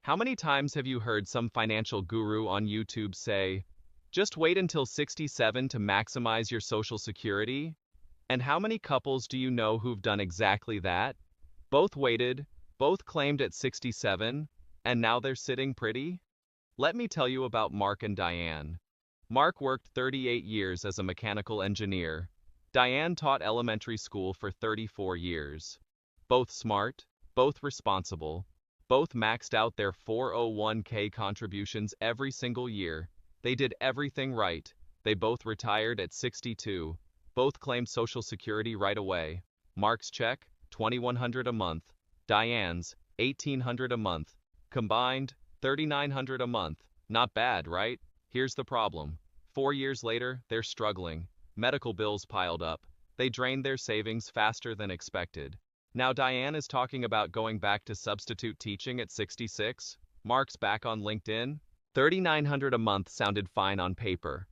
How many times have you heard some financial guru on YouTube say, just wait until 67 to maximize your Social Security? And how many couples do you know who've done exactly that? Both waited, both claimed at 67, and now they're sitting pretty? Let me tell you about Mark and Diane. Mark worked 38 years as a mechanical engineer. Diane taught elementary school for 34 years. Both smart, both responsible, both maxed out their 401k contributions every single year. They did everything right. They both retired at 62. Both claimed Social Security right away. Mark's check, $2,100 a month. Diane's, $1,800 a month. Combined, $3,900 a month. Not bad, right? Here's the problem. 4 years later, they're struggling. Medical bills piled up. They drained their savings faster than expected. Now Diane is talking about going back to substitute teaching at 66. Mark's back on LinkedIn. $3,900 a month sounded fine on paper.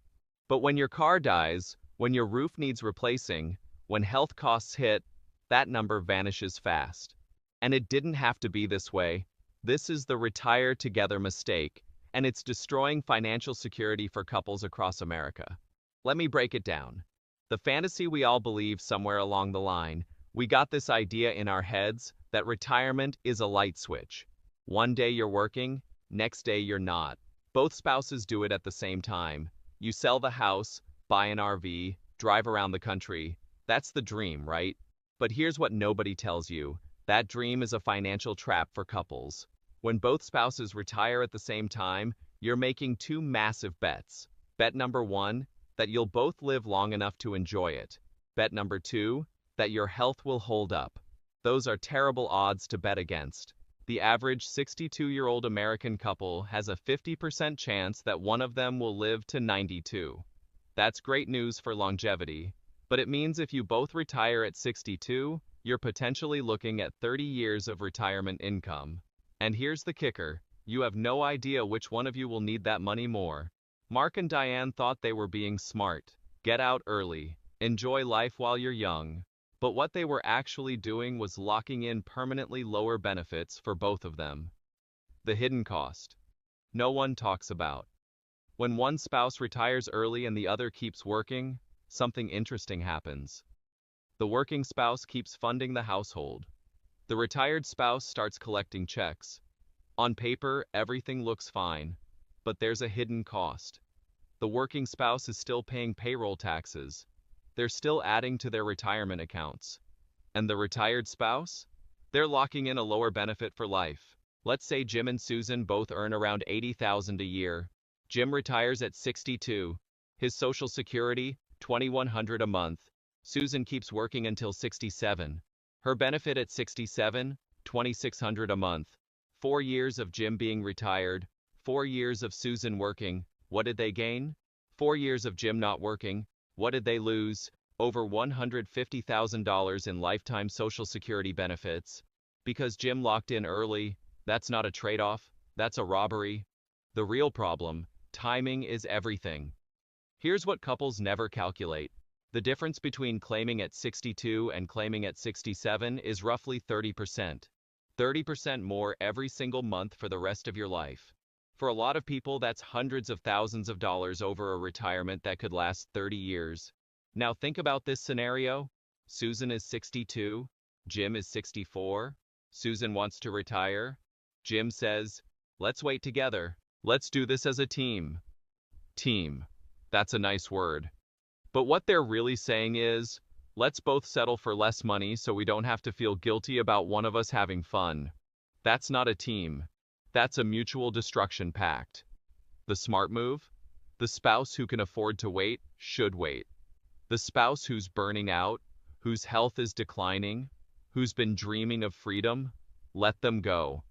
But when your car dies, when your roof needs replacing, when health costs hit, that number vanishes fast. And it didn't have to be this way. This is the retire together mistake, and it's destroying financial security for couples across America. Let me break it down. The fantasy we all believe somewhere along the line, we got this idea in our heads that retirement is a light switch. One day you're working, next day you're not. Both spouses do it at the same time. You sell the house, buy an RV, drive around the country. That's the dream, right? But here's what nobody tells you. That dream is a financial trap for couples. When both spouses retire at the same time, you're making two massive bets. Bet number one, that you'll both live long enough to enjoy it. Bet number two, that your health will hold up. Those are terrible odds to bet against. The average 62-year-old American couple has a 50% chance that one of them will live to 92. That's great news for longevity, but it means if you both retire at 62, you're potentially looking at 30 years of retirement income. And here's the kicker, you have no idea which one of you will need that money more. Mark and Diane thought they were being smart. Get out early. Enjoy life while you're young. But what they were actually doing was locking in permanently lower benefits for both of them. The hidden cost. No one talks about. When one spouse retires early and the other keeps working, something interesting happens. The working spouse keeps funding the household. The retired spouse starts collecting checks. On paper, everything looks fine, but there's a hidden cost. The working spouse is still paying payroll taxes. They're still adding to their retirement accounts. And the retired spouse? They're locking in a lower benefit for life. Let's say Jim and Susan both earn around $80,000 a year. Jim retires at 62. His Social Security, $2,100 a month. Susan keeps working until 67. Her benefit at 67, $2,600 a month. 4 years of Jim being retired, 4 years of Susan working. What did they gain? 4 years of Jim not working. What did they lose? Over $150,000 in lifetime Social Security benefits. Because Jim locked in early, that's not a trade-off, that's a robbery. The real problem, timing is everything. Here's what couples never calculate. The difference between claiming at 62 and claiming at 67 is roughly 30%. 30% more every single month for the rest of your life. For a lot of people, that's hundreds of thousands of dollars over a retirement that could last 30 years. Now think about this scenario. Susan is 62. Jim is 64. Susan wants to retire. Jim says, let's wait together. Let's do this as a team. Team. That's a nice word. But what they're really saying is, let's both settle for less money so we don't have to feel guilty about one of us having fun. That's not a team. That's a mutual destruction pact. The smart move? The spouse who can afford to wait should wait. The spouse who's burning out, whose health is declining, who's been dreaming of freedom, let them go.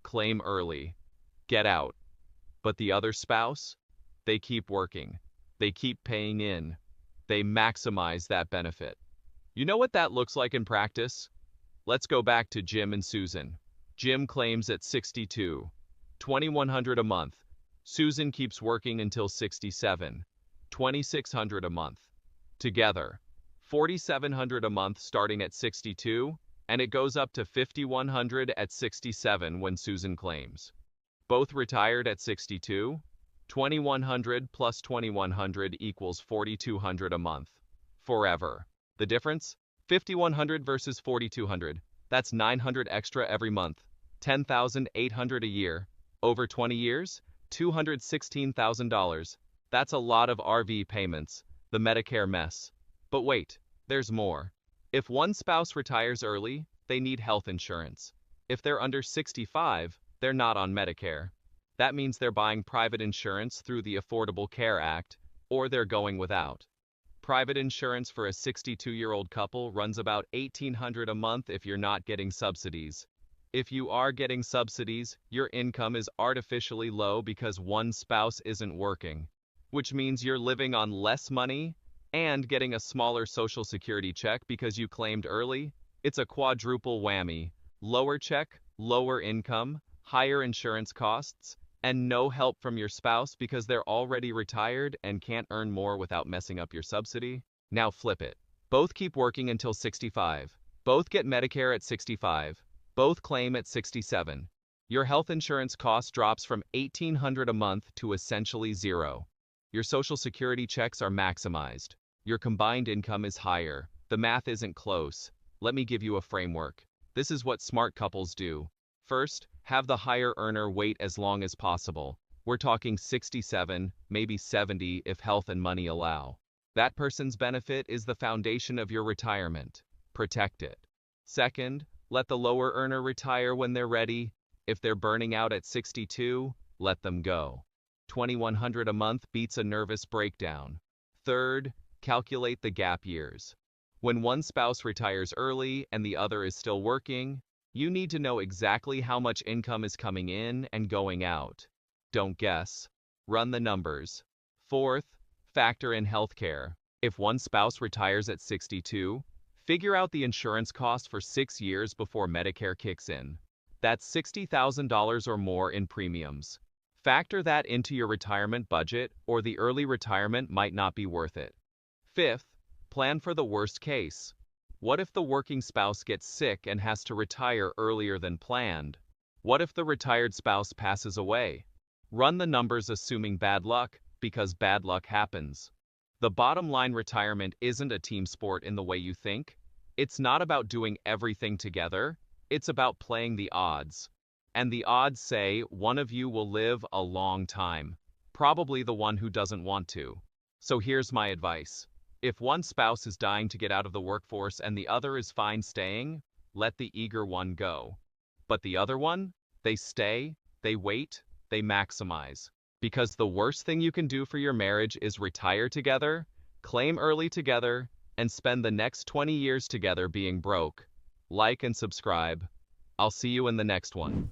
Claim early. Get out. But the other spouse? They keep working. They keep paying in. They maximize that benefit. You know what that looks like in practice? Let's go back to Jim and Susan. Jim claims at 62, $2,100 a month. Susan keeps working until 67, $2,600 a month. Together, $4,700 a month starting at 62, and it goes up to $5,100 at 67 when Susan claims. Both retired at 62. 2100 plus 2100 equals 4200 a month. Forever. The difference? 5100 versus 4200. That's 900 extra every month. 10,800 a year. Over 20 years? $216,000. That's a lot of RV payments. The Medicare mess. But wait, there's more. If one spouse retires early, they need health insurance. If they're under 65, they're not on Medicare. That means they're buying private insurance through the Affordable Care Act, or they're going without. Private insurance for a 62-year-old couple runs about $1,800 a month if you're not getting subsidies. If you are getting subsidies, your income is artificially low because one spouse isn't working, which means you're living on less money and getting a smaller Social Security check because you claimed early. It's a quadruple whammy. Lower check, lower income, higher insurance costs, and no help from your spouse because they're already retired and can't earn more without messing up your subsidy. Now flip it. Both keep working until 65. Both get Medicare at 65. Both claim at 67. Your health insurance cost drops from $1,800 a month to essentially zero. Your Social Security checks are maximized. Your combined income is higher. The math isn't close. Let me give you a framework. This is what smart couples do. First, have the higher earner wait as long as possible. We're talking 67, maybe 70 if health and money allow. That person's benefit is the foundation of your retirement. Protect it. Second, let the lower earner retire when they're ready. If they're burning out at 62, let them go. 2,100 a month beats a nervous breakdown. Third, calculate the gap years. When one spouse retires early and the other is still working, you need to know exactly how much income is coming in and going out. Don't guess. Run the numbers. Fourth, factor in healthcare. If one spouse retires at 62, figure out the insurance cost for 6 years before Medicare kicks in. That's $60,000 or more in premiums. Factor that into your retirement budget, or the early retirement might not be worth it. Fifth, plan for the worst case. What if the working spouse gets sick and has to retire earlier than planned? What if the retired spouse passes away? Run the numbers assuming bad luck, because bad luck happens. The bottom line, retirement isn't a team sport in the way you think. It's not about doing everything together. It's about playing the odds. And the odds say one of you will live a long time, probably the one who doesn't want to. So here's my advice. If one spouse is dying to get out of the workforce and the other is fine staying, let the eager one go. But the other one, they stay, they wait, they maximize. Because the worst thing you can do for your marriage is retire together, claim early together, and spend the next 20 years together being broke. Like and subscribe. I'll see you in the next one.